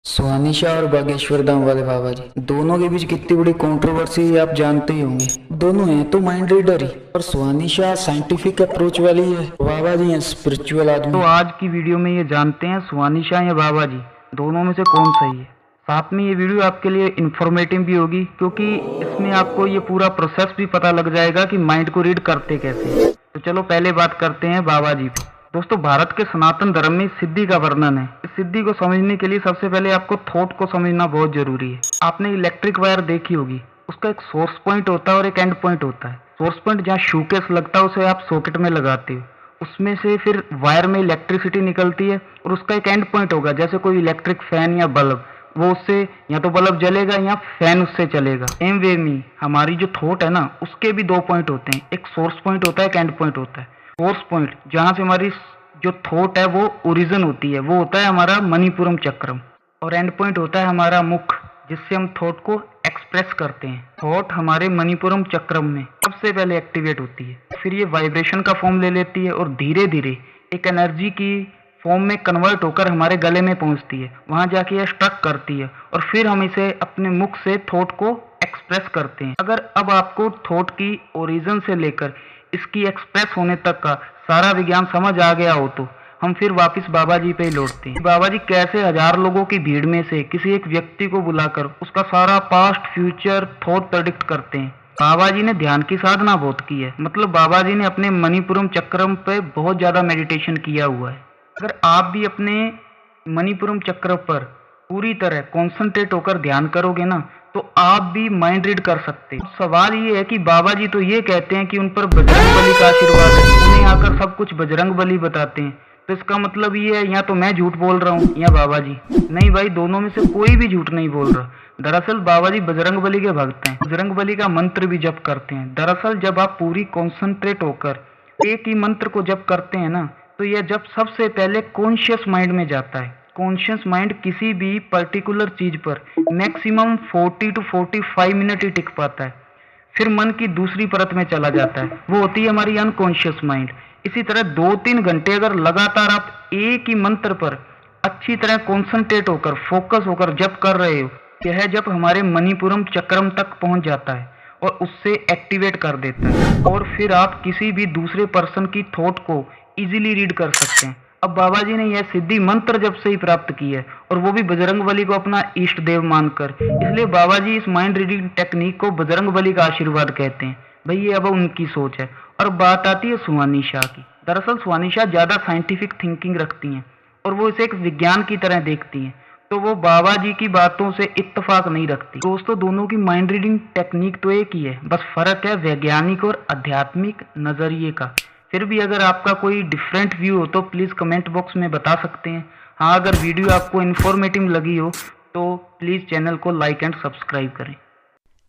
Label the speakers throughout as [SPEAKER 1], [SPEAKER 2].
[SPEAKER 1] सुहानीशा और बागेश्वर धाम वाले बाबा जी दोनों के बीच कितनी बड़ी कंट्रोवर्सी आप जानते ही होंगे। दोनों हैं तो माइंड रीडर ही, और सुहानीशा साइंटिफिक अप्रोच वाली है, बाबा जी हैं स्पिरिचुअल आदमी। तो आज की वीडियो में ये जानते हैं सुहानीशा या बाबा जी दोनों में से कौन सही है। साथ में ये वीडियो आपके लिए इंफॉर्मेटिव भी होगी, क्योंकि इसमें आपको ये पूरा प्रोसेस भी पता लग जाएगा कि माइंड को रीड करते कैसे। तो चलो पहले बात करते हैं बाबा जी पे। दोस्तों, भारत के सनातन धर्म में सिद्धि का वर्णन है। इस सिद्धि को समझने के लिए सबसे पहले आपको थॉट को समझना बहुत जरूरी है। आपने इलेक्ट्रिक वायर देखी होगी, उसका एक सोर्स पॉइंट होता है और एक एंड पॉइंट होता है। सोर्स पॉइंट जहाँ शूकेस लगता है उसे आप सॉकेट में लगाते हो, उसमें से फिर वायर में इलेक्ट्रिसिटी निकलती है, और उसका एक एंड पॉइंट होगा, जैसे कोई इलेक्ट्रिक फैन या बल्ब, वो उससे या तो बल्ब जलेगा या फैन उससे चलेगा। सेम वे में हमारी जो थॉट है ना, उसके भी दो पॉइंट होते हैं, एक सोर्स पॉइंट होता है, एक एंड पॉइंट होता है। सोर्स पॉइंट जहां से हमारी जो थॉट है वो ओरिजिन होती है, वो होता है हमारा मणिपुरम चक्रम, और एंड पॉइंट होता है हमारा मुख, जिससे हम थॉट को एक्सप्रेस करते हैं। थॉट हमारे मणिपुरम चक्रम में सबसे पहले एक्टिवेट होती है, फिर ये वाइब्रेशन का फॉर्म ले लेती है और धीरे धीरे एक एनर्जी की फॉर्म में कन्वर्ट होकर हमारे गले में पहुंचती है, वहां जाके ये स्ट्रक करती है, और फिर हम इसे अपने मुख से थॉट को एक्सप्रेस करते हैं। अगर अब आपको थॉट की ओरिजिन से लेकर इसकी एक्सप्रेस होने तक का सारा विज्ञान समझ आ गया हो, तो हम फिर वापस बाबा जी पे ही लौटते हैं। बाबा जी कैसे हजार लोगों की भीड़ में से किसी एक व्यक्ति को बुलाकर उसका सारा पास्ट फ्यूचर थॉट प्रेडिक्ट करते हैं। बाबा जी ने ध्यान की साधना बहुत की है, मतलब बाबा जी ने अपने मणिपुरम चक्रम पे बहुत ज्यादा मेडिटेशन किया हुआ है। अगर आप भी अपने मणिपुरम चक्र पर पूरी तरह कॉन्सेंट्रेट होकर ध्यान करोगे ना, तो आप भी माइंड रीड कर सकते हो। सवाल ये है कि बाबा जी तो ये कहते हैं कि उन पर बजरंग बली का आशीर्वाद है, उन्हें आकर सब कुछ बजरंग बली बताते हैं, तो इसका मतलब ये है या तो मैं झूठ बोल रहा हूँ या बाबा जी। नहीं भाई, दोनों में से कोई भी झूठ नहीं बोल रहा। दरअसल बाबा जी बजरंग बली के भक्त हैं, बजरंग बली का मंत्र भी जप करते हैं। दरअसल जब आप पूरी कॉन्सेंट्रेट होकर एक ही मंत्र को जप करते हैं ना, तो यह जब सबसे पहले कॉन्शियस माइंड में जाता है। कॉन्शियस माइंड किसी भी पर्टिकुलर चीज पर मैक्सिमम 40 टू 45 मिनट ही टिक पाता है, फिर मन की दूसरी परत में चला जाता है, वो होती है हमारी अनकॉन्शियस माइंड। इसी तरह 2-3 घंटे अगर लगातार आप एक ही मंत्र पर अच्छी तरह कॉन्सेंट्रेट होकर फोकस होकर जप कर रहे हो, यह जब हमारे मणिपुरम चक्रम तक पहुंच जाता है और उससे एक्टिवेट कर देता है, और फिर आप किसी भी दूसरे पर्सन की थॉट को इजीली रीड कर सकते हैं। अब बाबा जी ने यह सिद्धि मंत्र जब से ही प्राप्त की है, और वो भी बजरंग बली को अपना इष्ट देव मानकर, इसलिए बाबा जी इस माइंड रीडिंग टेक्निक को बजरंग बली का आशीर्वाद कहते हैं। भाई ये अब उनकी सोच है। और बात आती है सुहानीशा की। दरअसल सुहानीशा ज्यादा साइंटिफिक थिंकिंग रखती हैं, और वो इसे एक विज्ञान की तरह देखती हैं, तो वो बाबा जी की बातों से इत्तेफाक नहीं रखती। दोस्तों, दोनों की माइंड रीडिंग टेक्निक तो एक ही है, बस फर्क है वैज्ञानिक और आध्यात्मिक नजरिए का। फिर भी अगर आपका कोई डिफरेंट व्यू हो तो प्लीज़ कमेंट बॉक्स में बता सकते हैं। हाँ, अगर वीडियो आपको इन्फॉर्मेटिव लगी हो तो प्लीज़ चैनल को लाइक एंड सब्सक्राइब करें।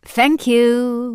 [SPEAKER 2] Thank you.